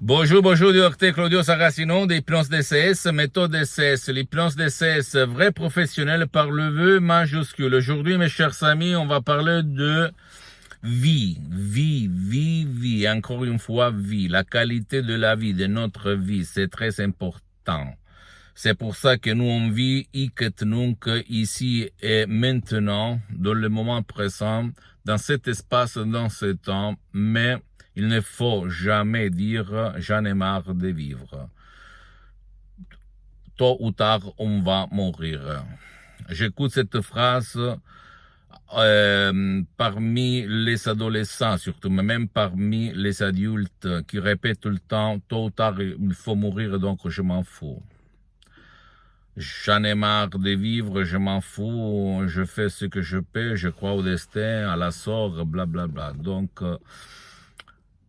Bonjour, bonjour, docteur Claudio Saracino d'Hypnose DCS, méthode DCS, l'hypnose DCS, vrai professionnel par le vœu majuscule. Aujourd'hui, mes chers amis, on va parler de vie. Encore une fois, vie. La qualité de la vie, de notre vie, c'est très important. C'est pour ça que nous, on vit hic et nunc, ici et maintenant, dans le moment présent, dans cet espace, dans ce temps, mais il ne faut jamais dire « j'en ai marre de vivre ». Tôt ou tard, on va mourir. J'écoute cette phrase parmi les adolescents surtout, mais même parmi les adultes qui répètent tout le temps « tôt ou tard, il faut mourir, donc je m'en fous ». J'en ai marre de vivre, je m'en fous, je fais ce que je peux, je crois au destin, à la sort, blablabla. Donc,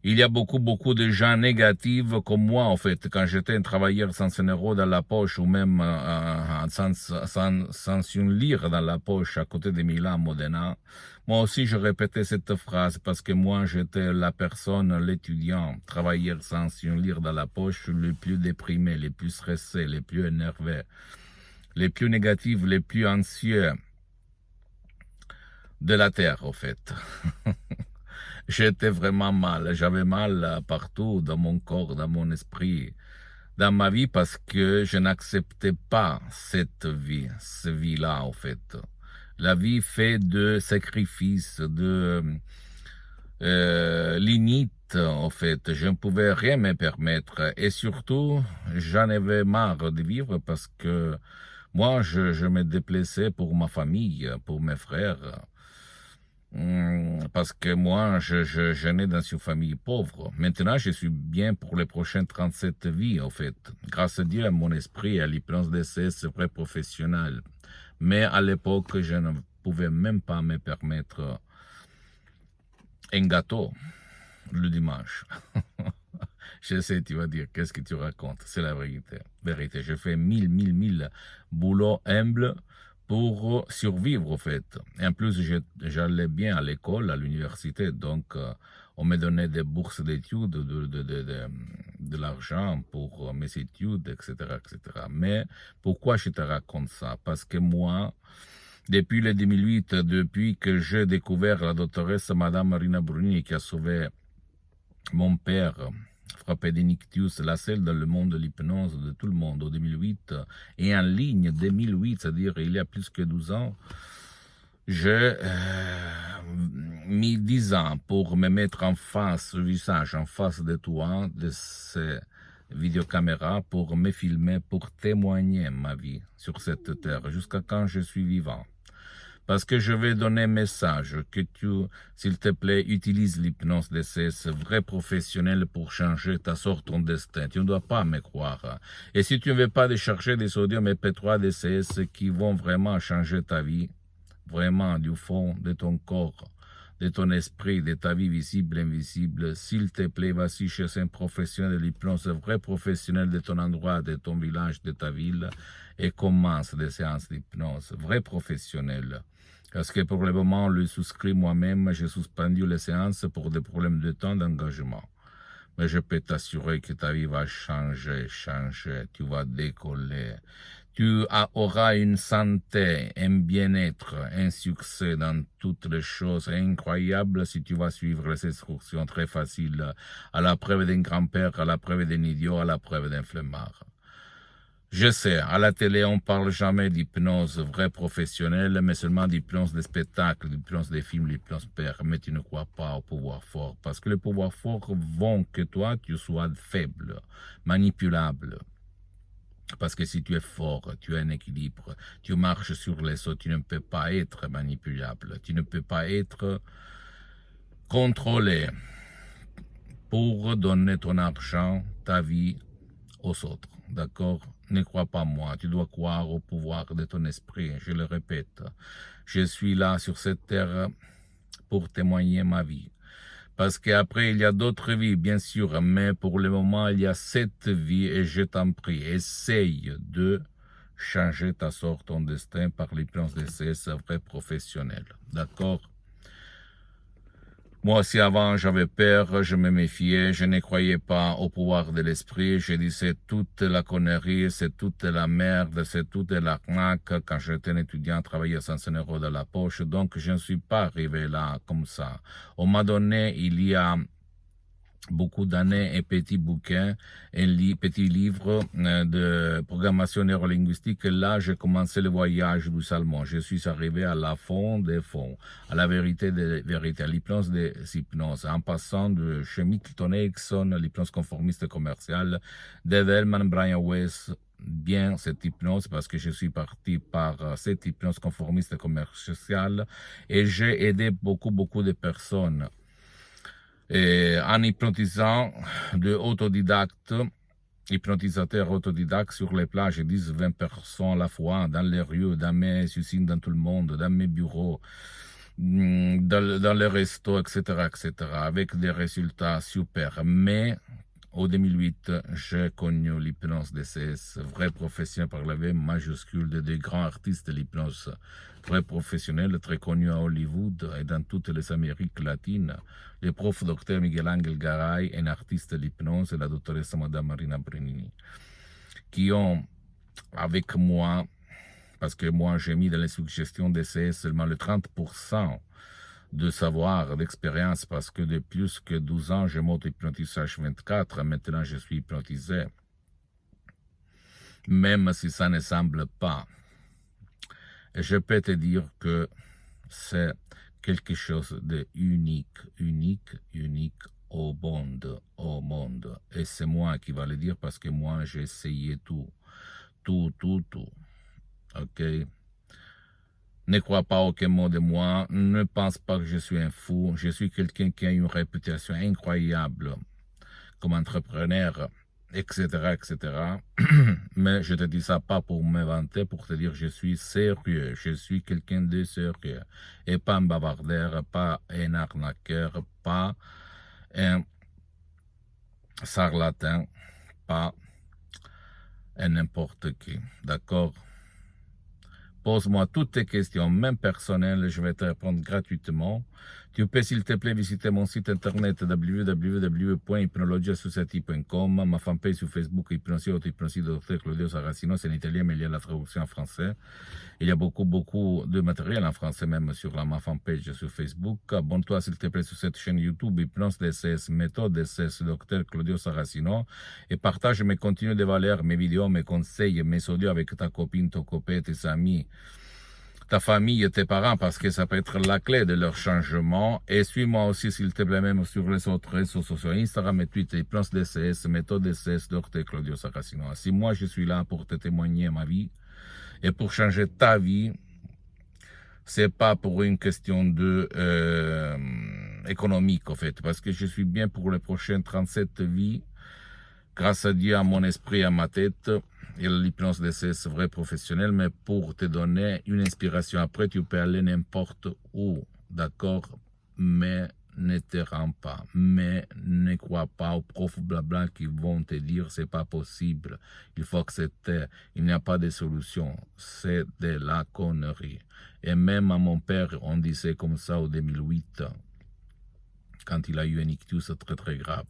il y a beaucoup de gens négatifs comme moi, en fait. Quand j'étais un travailleur sans un euro dans la poche ou même sans une lire dans la poche à côté de Milan, Modena, moi aussi je répétais cette phrase parce que moi j'étais la personne, l'étudiant, travailleur sans une lire dans la poche, le plus déprimé, le plus stressé, le plus énervé, les plus négatifs, les plus anxieux de la Terre, en fait. J'étais vraiment mal, j'avais mal partout dans mon corps, dans mon esprit, dans ma vie parce que je n'acceptais pas cette vie-là en fait. La vie fait de sacrifices, de limites en fait. Je ne pouvais rien me permettre et surtout j'en avais marre de vivre parce que moi je me déplaçais pour ma famille, pour mes frères. Parce que moi, je nais dans une famille pauvre. Maintenant, je suis bien pour les prochaines 37 vies, en fait. Grâce à Dieu, à mon esprit, à l'hypnose d'essai, c'est vrai professionnel. Mais à l'époque, je ne pouvais même pas me permettre un gâteau le dimanche. Je sais, tu vas dire, qu'est-ce que tu racontes? C'est la vérité. Je fais mille boulots humbles pour survivre, en fait. Et en plus, j'allais bien à l'école, à l'université, donc on me donnait des bourses d'études, de l'argent pour mes études, etc. Mais pourquoi je te raconte ça? Parce que moi, depuis le 2008, depuis que j'ai découvert la doctoresse Madame Marina Bruni qui a sauvé mon père, frappé d'ictus, la seule dans le monde de l'hypnose de tout le monde, en 2008, et en ligne 2008, c'est-à-dire il y a plus que 12 ans, j'ai mis 10 ans pour me mettre en face, le visage en face de toi, de ces vidéocaméras, pour me filmer, pour témoigner ma vie sur cette terre, jusqu'à quand je suis vivant. Parce que je vais donner un message, que tu, s'il te plaît, utilises l'hypnose DCS, vrai professionnel pour changer ta sorte, ton destin. Tu ne dois pas me croire. Et si tu ne veux pas décharger des sodium MP3 DCS qui vont vraiment changer ta vie, vraiment du fond de ton corps, de ton esprit, de ta vie visible, invisible, s'il te plaît, vas-y chez un professionnel de l'hypnose, vrai professionnel de ton endroit, de ton village, de ta ville, et commence des séances d'hypnose, vrai professionnel. Parce que pour le moment, le souscrit moi-même, j'ai suspendu les séances pour des problèmes de temps d'engagement. Mais je peux t'assurer que ta vie va changer, tu vas décoller. Tu auras une santé, un bien-être, un succès dans toutes les choses incroyables si tu vas suivre les instructions très faciles à la preuve d'un grand-père, à la preuve d'un idiot, à la preuve d'un flemmard. Je sais, à la télé, on parle jamais d'hypnose vraie professionnelle, mais seulement d'hypnose des spectacles, d'hypnose des films, d'hypnose père. Mais tu ne crois pas au pouvoir fort, parce que le pouvoir fort vont que toi, tu sois faible, manipulable. Parce que si tu es fort, tu as un équilibre, tu marches sur les eaux, tu ne peux pas être manipulable, tu ne peux pas être contrôlé pour donner ton argent, ta vie aux autres, d'accord? Ne crois pas moi, tu dois croire au pouvoir de ton esprit, je le répète. Je suis là sur cette terre pour témoigner ma vie. Parce qu'après, il y a d'autres vies, bien sûr, mais pour le moment, il y a cette vie et je t'en prie, essaye de changer ta sorte, ton destin par l'hypnose DCS vrai professionnel, d'accord? Moi aussi avant, j'avais peur, je me méfiais, je ne croyais pas au pouvoir de l'esprit. Je disais toute la connerie, c'est toute la merde, c'est toute l'arnaque. Quand j'étais un étudiant, travaillais à 500 euros dans la poche. Donc, je ne suis pas arrivé là comme ça. On m'a donné, il y a beaucoup d'années, un petit bouquin, petit livre de programmation neurolinguistique. Et là, j'ai commencé le voyage du Salmon. Je suis arrivé à la fond des fonds, à la vérité des vérités, à l'hypnose des hypnoses, en passant de chez Milton Erickson, l'hypnose conformiste commerciale, Dave Hellman, Brian Weiss, bien cette hypnose parce que je suis parti par cette hypnose conformiste commerciale et j'ai aidé beaucoup de personnes. Et en hypnotisant de autodidactes, hypnotisateurs autodidactes sur les plages, 10-20 personnes à la fois, dans les rues, dans mes usines, dans tout le monde, dans mes bureaux, dans les restos, etc., avec des résultats super. Mais au 2008, j'ai connu l'hypnose DCS, vrai professionnel par la V majuscule de des grands artistes de l'hypnose, vrai professionnel, très connu à Hollywood et dans toutes les Amériques latines. Le prof Dr Miguel Angel Garay, un artiste de l'hypnose, et la doctoresse Madame Marina Brenini, qui ont, avec moi, parce que moi j'ai mis dans les suggestions DCS seulement le 30% de savoir, d'expérience, parce que de plus que 12 ans, je m'auto-hypnotise H24, maintenant je suis hypnotisé. Même si ça ne semble pas. Et je peux te dire que c'est quelque chose de unique au monde. Et c'est moi qui va le dire parce que moi j'ai essayé tout. Ok? Ne crois pas aucun mot de moi, ne pense pas que je suis un fou, je suis quelqu'un qui a une réputation incroyable comme entrepreneur, etc. Mais je te dis ça pas pour me vanter, pour te dire que je suis sérieux, je suis quelqu'un de sérieux, et pas un bavardeur, pas un arnaqueur, pas un charlatan, pas un n'importe qui, d'accord? Pose-moi toutes tes questions, même personnelles, je vais te répondre gratuitement. Tu peux, s'il te plaît, visiter mon site internet www.hypnologiassociative.com, ma fanpage sur Facebook, Hypnosie de Dr Claudio Saracino, c'est en italien, mais il y a la traduction en français. Il y a beaucoup de matériel en français, même sur ma fanpage sur Facebook. Abonne-toi, s'il te plaît, sur cette chaîne YouTube, Hypnose DCS, méthode DCS, Dr Claudio Saracino, et partage mes contenus de valeur, mes vidéos, mes conseils, mes audios avec ta copine, ton copain, tes amis, ta famille et tes parents, parce que ça peut être la clé de leur changement. Et suis-moi aussi, s'il te plaît, même sur les autres réseaux sociaux, Instagram et Twitter, Hypnose DCS, méthode DCS, Dr Claudio Saracino. Si moi, je suis là pour te témoigner ma vie et pour changer ta vie, c'est pas pour une question de économique, en fait, parce que je suis bien pour les prochaines 37 vies, grâce à Dieu, à mon esprit, à ma tête, et l'hypnose DCS vrai professionnel, mais pour te donner une inspiration. Après, tu peux aller n'importe où, d'accord? Mais ne te rends pas, mais ne crois pas aux profs blabla qui vont te dire c'est pas possible, il faut accepter, il n'y a pas de solution, c'est de la connerie. Et même à mon père, on disait comme ça en 2008, quand il a eu un ictus très grave.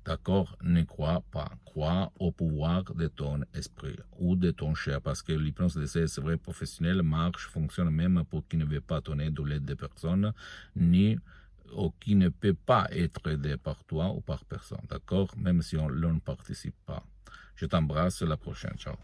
D'accord? Ne crois pas. Crois au pouvoir de ton esprit ou de ton chair, parce que l'hypnose DCS vrai professionnel marche, fonctionne même pour qui ne veut pas donner de l'aide de personne, ni ou qui ne peut pas être aidé par toi ou par personne. D'accord? Même si on ne participe pas. Je t'embrasse, la prochaine. Ciao.